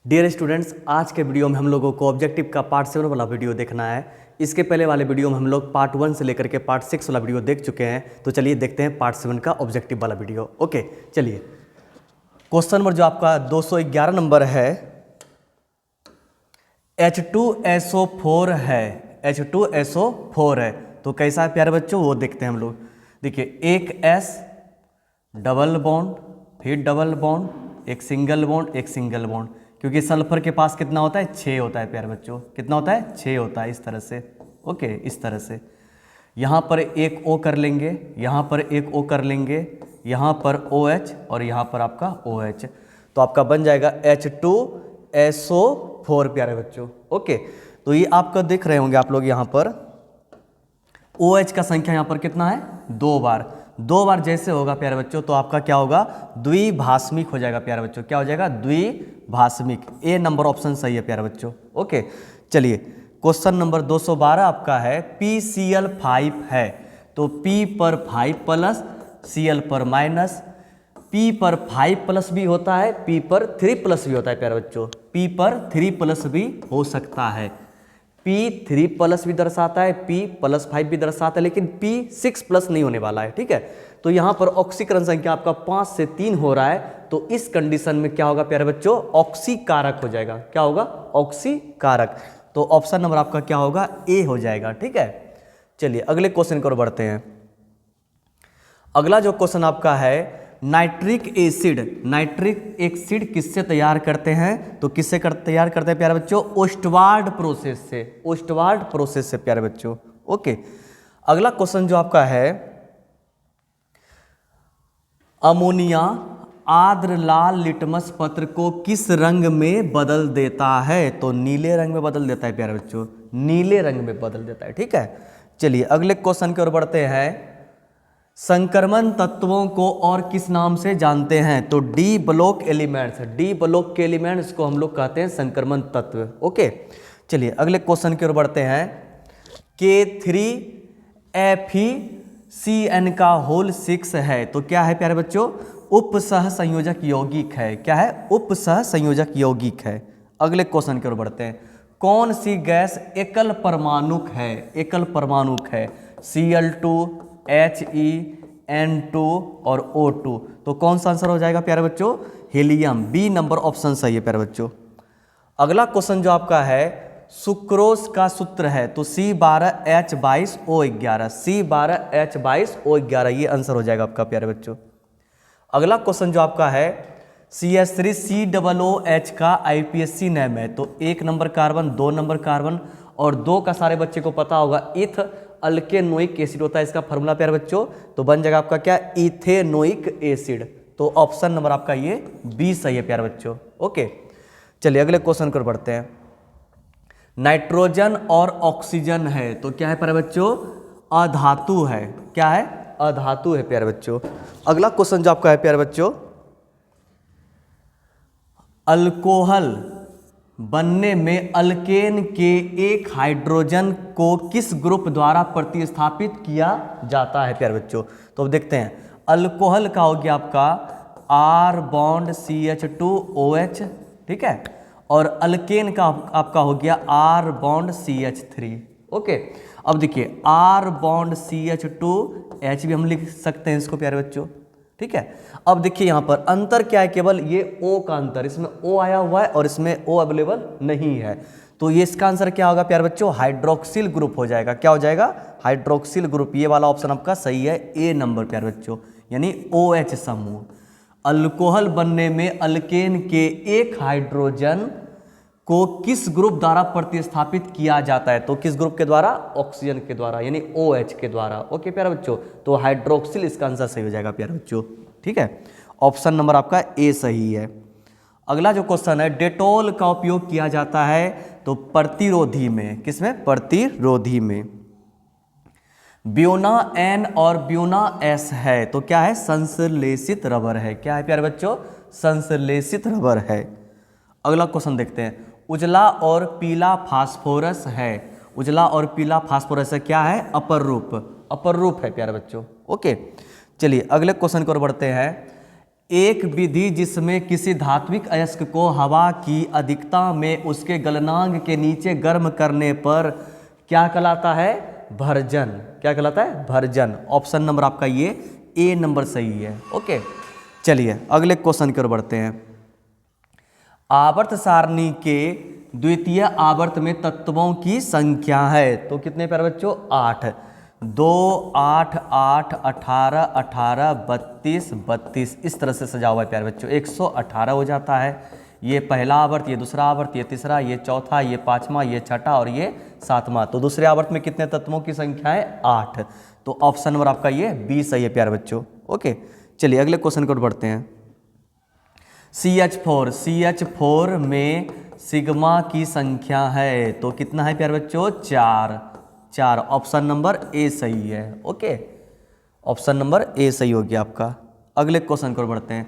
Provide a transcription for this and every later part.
Dear students, आज के video में हम लोगों को ऑब्जेक्टिव का पार्ट 7 वाला वीडियो देखना है। इसके पहले वाले वीडियो में हम लोग पार्ट 1 से लेकर के पार्ट 6 वाला वीडियो देख चुके हैं। तो चलिए देखते हैं पार्ट 7 का ऑब्जेक्टिव वाला वीडियो। ओके, चलिए क्वेश्चन नंबर जो आपका 211 नंबर है, H2SO4 है, H2SO4 है। तो कैसा है प्यारे बच्चों, वो देखते हैं हम लोग। देखिए, एक S डबल बॉन्ड, फिर डबल बॉन्ड, एक सिंगल बॉन्ड, एक सिंगल बॉन्ड, क्योंकि सल्फर के पास कितना होता है, 6 होता है प्यारे बच्चों। कितना होता है, 6 होता है, इस तरह से। ओके, इस तरह से यहाँ पर एक O कर लेंगे, यहाँ पर एक O कर लेंगे, यहाँ पर OH और यहाँ पर आपका OH, तो आपका बन जाएगा H2SO4 प्यारे बच्चों। ओके, तो ये आपका देख रहे होंगे आप लोग, यहाँ पर OH का संख्या यहाँ पर कितना है, 2 बार। 2 बार जैसे होगा प्यारे बच्चों, तो आपका क्या होगा, द्विभाषमिक हो जाएगा प्यारे बच्चों। क्या हो जाएगा, द्विभाषमिक। ए नंबर ऑप्शन सही है प्यारे बच्चों। ओके, चलिए क्वेश्चन नंबर 212 आपका है, PCl5 है, तो P पर 5 प्लस, Cl पर माइनस। P पर 5 प्लस भी होता है, P पर 3 प्लस भी होता है प्यारे बच्चों। P पर 3 प्लस भी हो सकता है, P 3 प्लस भी दर्शाता है, P प्लस 5 भी दर्शाता है, लेकिन P 6 प्लस नहीं होने वाला है। ठीक है, तो यहाँ पर ऑक्सीकरण संख्या आपका 5 से 3 हो रहा है, तो इस कंडीशन में क्या होगा प्यारे बच्चों, ऑक्सीकारक हो जाएगा। क्या होगा, ऑक्सीकारक। तो ऑप्शन नंबर आपका क्या होगा, ए हो जाएगा। ठीक है, चलिए अगले क्वेश्चन की ओर बढ़ते हैं। अगला जो क्वेश्चन आपका है, नाइट्रिक एसिड। नाइट्रिक एसिड किससे तैयार करते हैं, तो किससे तैयार करते हैं प्यारे बच्चों, ओस्टवार्ड प्रोसेस से। ओस्टवार्ड प्रोसेस से प्यारे बच्चों। ओके, अगला क्वेश्चन जो आपका है, अमोनिया आर्द्र लाल लिटमस पत्र को किस रंग में बदल देता है, तो नीले रंग में बदल देता है प्यारे बच्चों, नीले रंग में बदल देता है। ठीक है, चलिए अगले क्वेश्चन की ओर बढ़ते हैं। संक्रमण तत्वों को और किस नाम से जानते हैं, तो D block elements. D block के एलिमेंट्स को हम लोग कहते हैं संक्रमण तत्व। ओके, चलिए अगले क्वेश्चन की ओर बढ़ते हैं। K3FeCN का होल 6 है, तो क्या है प्यारे बच्चों, उपसह संयोजक यौगिक है। क्या है, उपसह संयोजक यौगिक है। अगले क्वेश्चन की ओर बढ़ते हैं। कौन सी गैस एकल परमाणुक है, एकल परमाणुक है, Cl2, HeN2 और O2, तो कौन सा आंसर हो जाएगा प्यारे बच्चों, हीलियम। बी नंबर ऑप्शन सही है प्यारे बच्चों। अगला क्वेश्चन जो आपका है, सुक्रोज का सूत्र है, तो C12H22O11, C12H22O11, ये आंसर हो जाएगा आपका प्यारे बच्चों। अगला क्वेश्चन जो आपका है, CH3COOH का IPSC नेम है, तो 1 नंबर कार्बन, 2 नंबर कार्बन और 2 का सारे बच्चे को पता होगा, इथ अल्केनोइक एसिड होता है इसका फार्मूला प्यारे बच्चों, तो बन जाएगा आपका क्या, इथेनोइक एसिड। तो ऑप्शन नंबर आपका ये बी सही है प्यारे बच्चों। ओके, चलिए अगले क्वेश्चन पर बढ़ते हैं। नाइट्रोजन और ऑक्सीजन है, तो क्या है प्यारे बच्चों, अधातु है। क्या है, अधातु है प्यारे बच्चों। अगला क्वेश्चन जो आपका है प्यारे बच्चों, अल्कोहल बनने में अल्केन के एक हाइड्रोजन को किस ग्रुप द्वारा प्रतिस्थापित किया जाता है प्यारे बच्चों। तो अब देखते हैं, अल्कोहल का हो गया आपका R बॉन्ड CH2OH, ठीक है, और अल्केन का आपका हो गया R बॉन्ड CH3। ओके, अब देखिए R बॉन्ड CH2H भी हम लिख सकते हैं इसको प्यारे बच्चों। ठीक है, अब देखिए यहाँ पर अंतर क्या है, केवल ये O का अंतर, इसमें O आया हुआ है और इसमें O अवेलेबल नहीं है, तो ये इसका आंसर क्या होगा प्यारे बच्चों, हाइड्रोक्सिल ग्रुप हो जाएगा। क्या हो जाएगा, हाइड्रोक्सिल ग्रुप। ये वाला ऑप्शन आपका सही है, ए नंबर प्यारे बच्चों, यानी OH समूह। अल्कोहल बनने में अल्केन के एक हाइड्रोजन को किस ग्रुप द्वारा प्रतिस्थापित किया जाता है, तो किस ग्रुप के द्वारा, ऑक्सीजन के द्वारा, यानी OH के द्वारा। ओके प्यारे बच्चों, तो हाइड्रोक्सिल इसका आंसर सही हो जाएगा प्यारे बच्चों। ठीक है, ऑप्शन नंबर आपका ए सही है। अगला जो क्वेश्चन है, डेटोल का उपयोग किया जाता है, तो प्रतिरोधी में, किसमें, प्रतिरोधी में। ब्यूना N और ब्यूना S है, तो क्या है, संश्लेषित रबर है। क्या है प्यारे बच्चों, संश्लेषित रबर है। अगला क्वेश्चन देखते हैं, उजला और पीला फास्फोरस है, उजला और पीला फास्फोरस है, क्या है, अपर रूप, अपर रूप है प्यारे बच्चों। ओके, चलिए अगले क्वेश्चन की ओर बढ़ते हैं। एक विधि जिसमें किसी धात्विक अयस्क को हवा की अधिकता में उसके गलनांक के नीचे गर्म करने पर क्या कहलाता है? भर्जन। क्या कहलाता है? भर्जन। ऑप्शन नंबर आपका ये ए नंबर सही है। ओके, चलिए अगले क्वेश्चन की ओर बढ़ते हैं। आवर्त सारणी के द्वितीय आवर्त में तत्वों की संख्या है, तो कितने प्यारे बच्चों? 8। 2 8 8 18 18 32 32 इस तरह से सजा हुआ है प्यारे बच्चों। 118 हो जाता है। ये पहला आवर्त, ये दूसरा आवर्त, ये तीसरा, ये चौथा, ये पांचवा, ये छठा और ये सातवां। तो दूसरे आवर्त में कितने तत्वों की संख्या है? 8। तो ऑप्शन नंबर आपका ये बी सही है प्यारे बच्चों। ओके, चलिए अगले क्वेश्चन को बढ़ते हैं। CH4 में सिग्मा की संख्या है, तो कितना है प्यारे बच्चों? 4। ऑप्शन नंबर ए सही है। ओके, ऑप्शन नंबर ए सही हो गया आपका। अगले क्वेश्चन को बढ़ते हैं।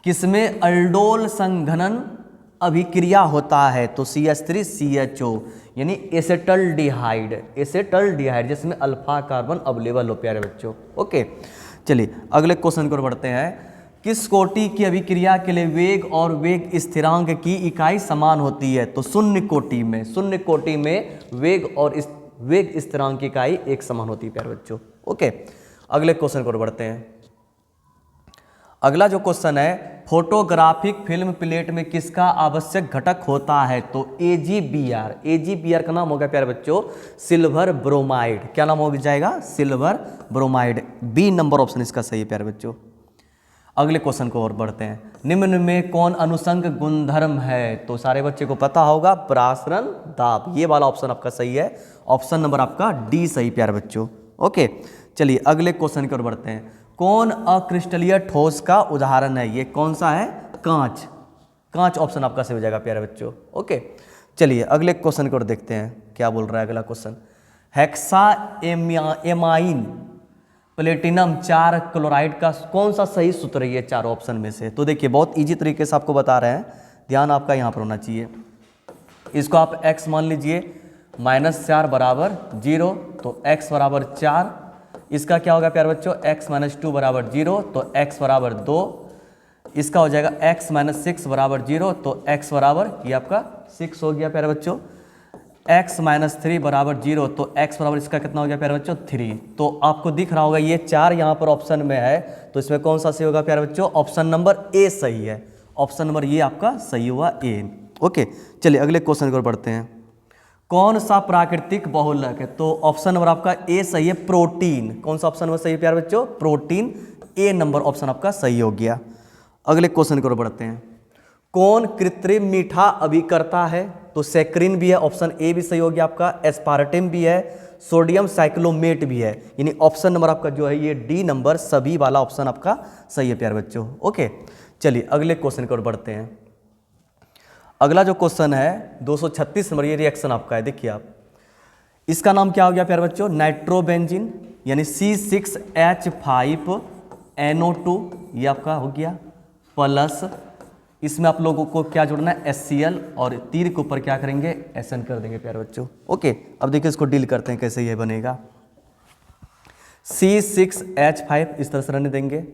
किसमें अल्डोल संघनन अभिक्रिया होता है? तो CH3 CHO यानी एसेटल्डिहाइड जिसमें अल्फा कार्बन अवेलेबल हो प्यारे बच्चों। ओके, चलिए अगले क्वेश्चन को बढ़ते हैं। किस कोटि की अभिक्रिया के लिए वेग और वेग स्थिरांक की इकाई समान होती है? तो शून्य कोटि में वेग और वेग स्थिरांक की इकाई एक समान होती है प्यारे बच्चों। ओके, अगले क्वेश्चन को बढ़ते हैं। अगला जो क्वेश्चन है, फोटोग्राफिक फिल्म प्लेट में किसका आवश्यक घटक होता है? तो AgBr का नाम हो गया प्यारे बच्चों सिल्वर ब्रोमाइड। क्या नाम हो जाएगा? Silver bromide. B number option इसका सही है प्यारे बच्चों। अगले क्वेश्चन को और बढ़ते हैं। निम्न में कौन अनुषंग गुणधर्म है? तो सारे बच्चे को पता होगा, प्रासरण दाब। ये वाला ऑप्शन आपका सही है। ऑप्शन नंबर आपका डी सही प्यारे बच्चों। ओके, चलिए अगले क्वेश्चन की ओर बढ़ते हैं। कौन अक्रिस्टलीय ठोस का उदाहरण है? ये कौन सा है? कांच ऑप्शन आपका सही हो जाएगा प्यारे बच्चों। ओके, चलिए अगले क्वेश्चन की ओर देखते हैं क्या बोल रहा है अगला क्वेश्चन। हेक्साएमाइन प्लेटिनम 4 क्लोराइड का कौन सा सही सूत्र है ये चारों ऑप्शन में से? तो देखिए बहुत इजी तरीके से आपको बता रहे हैं, ध्यान आपका यहाँ पर होना चाहिए। इसको आप x मान लीजिए, -4 बराबर 0, तो x बराबर 4। इसका क्या होगा प्यारे बच्चों? x - 2 बराबर 0, तो x बराबर 2। इसका हो जाएगा x - 6 बराबर 0, तो x बराबर ये आपका 6 हो गया प्यारे बच्चों। x - 3 बराबर 0, तो x बराबर इसका कितना हो गया प्यारे बच्चों? 3। तो आपको दिख रहा होगा ये 4 यहाँ पर ऑप्शन में है, तो इसमें कौन सा सही होगा प्यारे बच्चों? ऑप्शन नंबर ए सही है। ऑप्शन नंबर ये आपका सही हुआ ए। ओके, चलिए अगले क्वेश्चन की ओर बढ़ते हैं। कौन सा प्राकृतिक बहुलक है? तो ऑप्शन नंबर आपका ए सही है, प्रोटीन। कौन सा ऑप्शन नंबर सही है प्यारे बच्चों? प्रोटीन। ए नंबर ऑप्शन आपका सही हो गया। अगले क्वेश्चन की ओर बढ़ते हैं। कौन कृत्रिम मीठा अभिकर्ता है? तो सैकरिन भी है, ऑप्शन ए भी सही हो गया आपका। एस्पार्टिम भी है, सोडियम साइक्लोमेट भी है, यानी ऑप्शन नंबर आपका जो है ये डी नंबर सभी वाला ऑप्शन आपका सही है प्यारे बच्चों। ओके, चलिए अगले क्वेश्चन की ओर बढ़ते हैं। अगला जो क्वेश्चन है 236 नंबर, ये रिएक्शन आपका है। देखिए आप, इसका नाम क्या हो गया प्यारे बच्चों? नाइट्रोबेंजीन, यानी C6H5NO2 ये आपका हो गया प्लस। इसमें आप लोगों को क्या जोड़ना है? HCl, और तीर के ऊपर क्या करेंगे? SN कर देंगे प्यारे बच्चों। ओके, अब देखिए इसको डील करते हैं कैसे ये बनेगा। C6H5 इस तरह से रहने देंगे।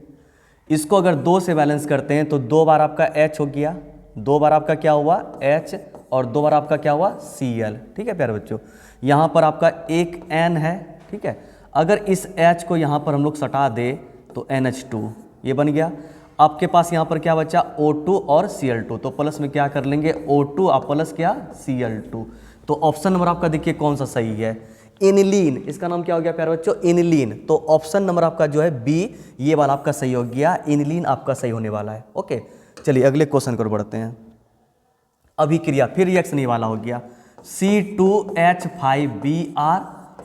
इसको अगर 2 से बैलेंस करते हैं तो 2 बार आपका H हो गया, 2 बार आपका क्या हुआ? H, और 2 बार आपका क्या हुआ? Cl। ठीक है प्यारे बच्चों, यहाँ पर आपका एक N है। ठीक है, अगर इस H को यहाँ पर हम लोग सटा दे तो NH2 ये बन गया। आपके पास यहाँ पर क्या बचा? O2 और Cl2, तो प्लस में क्या कर लेंगे? O2 और प्लस क्या? Cl2। तो ऑप्शन नंबर आपका देखिए कौन सा सही है? एनिलीन। इसका नाम क्या हो गया प्यारे बच्चों? एनिलीन। तो ऑप्शन नंबर आपका जो है बी, ये वाला आपका सही हो गया। एनिलीन आपका सही होने वाला है। ओके, चलिए अगले क्वेश्चन को बढ़ते हैं। अभिक्रिया फिर रिएक्शन ये वाला हो गया, C2H5Br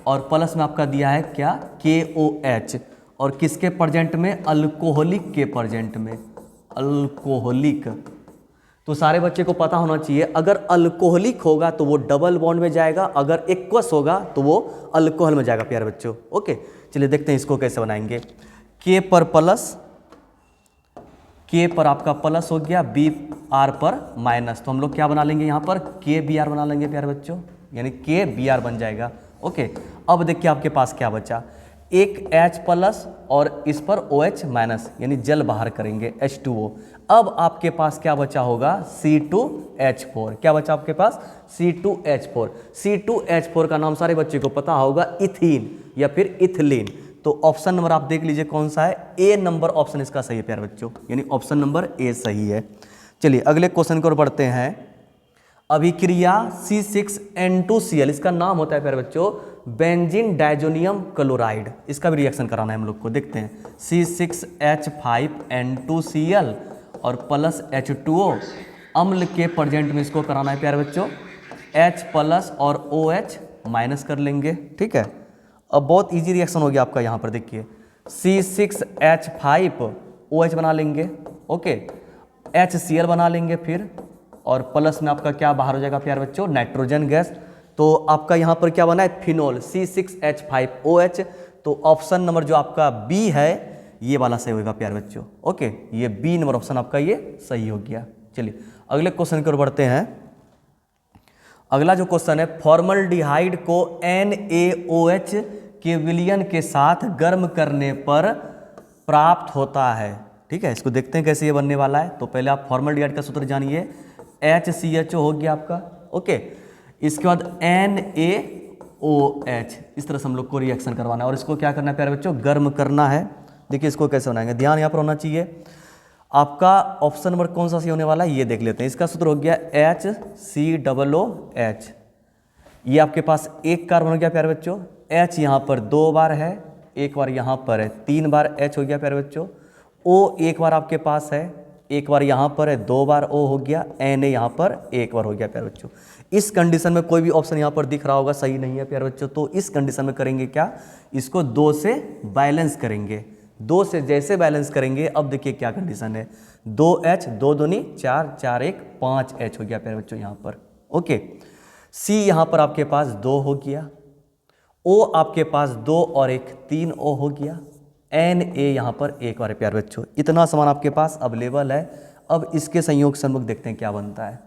और प्लस में आपका दिया है क्या? KOH, और किसके प्रेजेंट में? अल्कोहलिक के प्रेजेंट में। अल्कोहलिक, तो सारे बच्चे को पता होना चाहिए, अगर अल्कोहलिक होगा तो वो डबल बॉन्ड में जाएगा, अगर एक्वस होगा तो वो अल्कोहल में जाएगा प्यारे बच्चों। ओके, चलिए देखते हैं इसको कैसे बनाएंगे। K पर प्लस, K पर आपका प्लस हो गया, Br पर माइनस, तो हम लोग क्या बना लेंगे यहाँ पर? KBr बना लेंगे प्यारे बच्चों, यानी KBr बन जाएगा। ओके, अब देखिए आपके पास क्या बचा? एक H+ और इस पर OH- यानी जल बाहर करेंगे H2O। अब आपके पास क्या बचा होगा, C2H4। क्या बचा आपके पास, C2H4। C2H4 का नाम सारे बच्चे को पता होगा, इथीन या फिर इथिलीन। तो ऑप्शन नंबर आप देख लीजिए कौन सा है, ए नंबर ऑप्शन इसका सही है प्यारे बच्चों, यानी ऑप्शन नंबर ए सही है। चलिए अगले क्वेश्चन की ओर बढ़ते हैं। अभिक्रिया C6N2Cl, इसका नाम होता है प्यारे बच्चों बेंजीन डाइजोनियम क्लोराइड। इसका भी रिएक्शन कराना है हम लोग को, देखते हैं। C6H5N2Cl और प्लस H2O, अम्ल के प्रेजेंट में इसको कराना है प्यारे बच्चों, H+ और OH- कर लेंगे, ठीक है। अब बहुत इजी रिएक्शन हो गया आपका, यहाँ पर देखिए C6H5OH बना लेंगे, ओके, HCl बना लेंगे फिर, और प्लस में आपका क्या बाहर हो जाएगा प्यारे बच्चों, नाइट्रोजन गैस। तो आपका यहाँ पर क्या बना है, फिनोल, C6H5OH। तो ऑप्शन नंबर जो आपका बी है ये वाला सही होगा प्यारे बच्चों, ओके, ये बी नंबर ऑप्शन आपका ये सही हो गया। चलिए अगले क्वेश्चन की ओर बढ़ते हैं। अगला जो क्वेश्चन है, फॉर्मल्डिहाइड को NaOH के विलयन के साथ गर्म करने पर प्राप्त होता है, ठीक है। इसको देखते हैं कैसे ये बनने वाला है। तो पहले आप फॉर्मल्डिहाइड का सूत्र जानिए, HCHO हो गया आपका, ओके। इसके बाद NaOH, इस तरह से हम लोग को रिएक्शन करवाना है और इसको क्या करना है प्यारे बच्चों, गर्म करना है। देखिए इसको कैसे बनाएंगे, ध्यान यहाँ पर होना चाहिए। आपका ऑप्शन नंबर कौन सा सही होने वाला है, ये देख लेते हैं। इसका सूत्र हो गया HCOOH। ये आपके पास एक कार्बन हो गया प्यारे बच्चों, H यहाँ पर 2 बार है, एक बार यहाँ पर है, 3 बार H हो गया प्यारे बच्चों। O एक बार आपके पास है, एक बार यहाँ पर है, 2 बार O हो गया। Na यहाँ पर एक बार हो गया प्यारे बच्चों। इस कंडीशन में कोई भी ऑप्शन यहाँ पर दिख रहा होगा सही नहीं है प्यारे बच्चों। तो इस कंडीशन में करेंगे क्या, इसको 2 से बैलेंस करेंगे। 2 से जैसे बैलेंस करेंगे, अब देखिए क्या कंडीशन है, 2H 2 दूनी 4, 4 1 5H हो गया प्यारे बच्चों यहाँ पर, ओके। C यहाँ पर आपके पास 2 हो गया, O आपके पास 2 और 1 3O हो गया, Na यहाँ पर एक बार है प्यारे बच्चों। इतना सामान आपके पास अवेलेबल है। अब इसके संयोग से हम लोग देखते हैं क्या बनता है।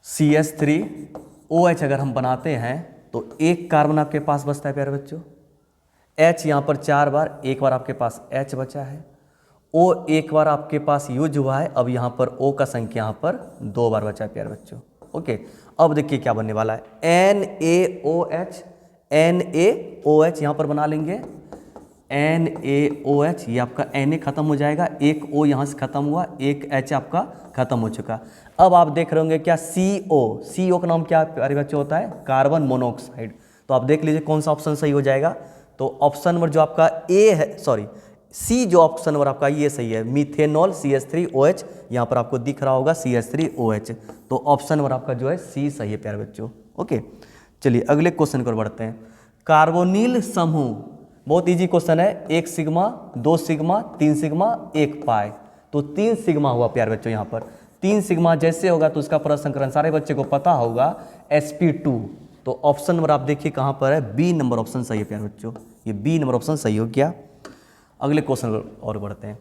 CH3OH अगर हम बनाते हैं तो एक कार्बन आपके पास बचता है प्यारे बच्चों। H यहाँ पर 4 बार, एक बार आपके पास H बचा है। O एक बार आपके पास यूज हुआ है, अब यहाँ पर O का संख्या यहाँ पर 2 बार बचा है प्यारे बच्चों, ओके। अब देखिए क्या बनने वाला है, NaOH, NaOH यहाँ पर बना लेंगे, NaOH, ये आपका Na खत्म हो जाएगा, एक O यहाँ से खत्म हुआ, एक H आपका खत्म हो चुका। अब आप देख रहे होंगे क्या, CO का नाम क्या प्यारे बच्चों होता है, कार्बन मोनोऑक्साइड। तो आप देख लीजिए कौन सा ऑप्शन सही हो जाएगा। तो ऑप्शन नंबर जो आपका ए है, सॉरी सी, जो ऑप्शन नंबर आपका ये सही है, मीथेनॉल CH3OH, यहाँ पर आपको दिख रहा होगा CH3OH। तो ऑप्शन नंबर आपका जो है सी सही है प्यारे बच्चों, ओके। चलिए अगले क्वेश्चन पर बढ़ते हैं। कार्बोनिल समूह, बहुत इजी क्वेश्चन है, 1 सिग्मा 2 सिग्मा 3 सिग्मा 1 पाई। तो 3 सिग्मा हुआ प्यारे बच्चों, यहाँ पर 3 सिग्मा जैसे होगा तो उसका परसंकरण सारे बच्चे को पता होगा sp2। तो ऑप्शन नंबर आप देखिए कहाँ पर है, बी नंबर ऑप्शन सही है प्यारे बच्चों, ये बी नंबर ऑप्शन सही हो गया। अगले क्वेश्चन और बढ़ते हैं।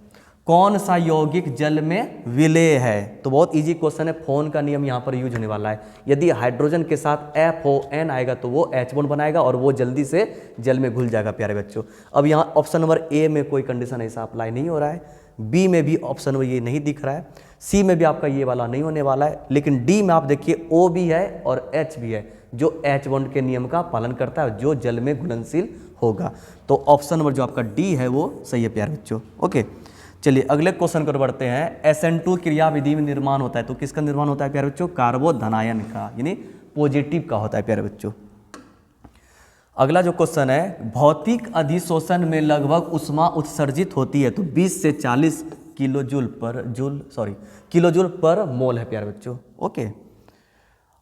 कौन सा यौगिक जल में विलेय है? तो बहुत इजी क्वेश्चन है, फोन का नियम यहाँ पर यूज होने वाला है। यदि हाइड्रोजन के साथ FON आएगा तो वो H बॉन्ड बनाएगा और वो जल्दी से जल में घुल जाएगा प्यारे बच्चों। अब यहाँ ऑप्शन नंबर ए में कोई कंडीशन ऐसा अप्लाई नहीं हो रहा है, बी में भी ऑप्शन में ये नहीं दिख रहा है, सी में भी आपका ये वाला नहीं होने वाला है, लेकिन डी में आप देखिए O भी है और H भी है, जो H बॉन्ड के नियम का पालन करता है, जो जल में घुलनशील होगा। तो ऑप्शन नंबर जो आपका डी है वो सही है प्यारे बच्चों, ओके। चलिए अगले क्वेश्चन पर बढ़ते हैं। SN2 क्रिया विधि में निर्माण होता है, तो किसका निर्माण होता है प्यारे बच्चों? कार्बोधनायन का, यानी पॉजिटिव का होता है प्यारे बच्चों। अगला जो क्वेश्चन है, भौतिक अधिशोषण में लगभग ऊष्मा उत्सर्जित होती है, तो 20 से 40 किलोजूल पर मोल है प्यारे बच्चों, ओके।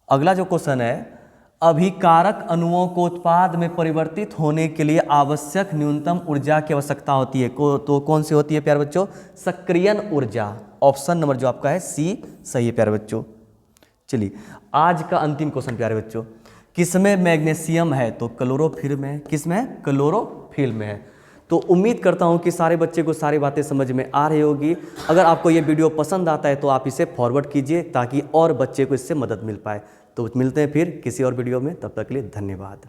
अगला जो क्वेश्चन है, अभिकारक अणुओं को उत्पाद में परिवर्तित होने के लिए आवश्यक न्यूनतम ऊर्जा की आवश्यकता होती है, तो कौन सी होती है प्यारे बच्चों? सक्रियण ऊर्जा। ऑप्शन नंबर जो आपका है सी सही है प्यारे बच्चों। चलिए आज का अंतिम क्वेश्चन प्यारे बच्चों, किसमें मैग्नीशियम है? तो क्लोरोफिल में। किसमें? क्लोरोफिल में है। तो उम्मीद करता हूं कि सारे बच्चे को सारी बातें समझ में आ रही होगी। अगर आपको ये वीडियो पसंद आता है तो आप इसे फॉरवर्ड कीजिए ताकि और बच्चे को इससे मदद मिल पाए। तो मिलते हैं फिर किसी और वीडियो में, तब तक के लिए धन्यवाद।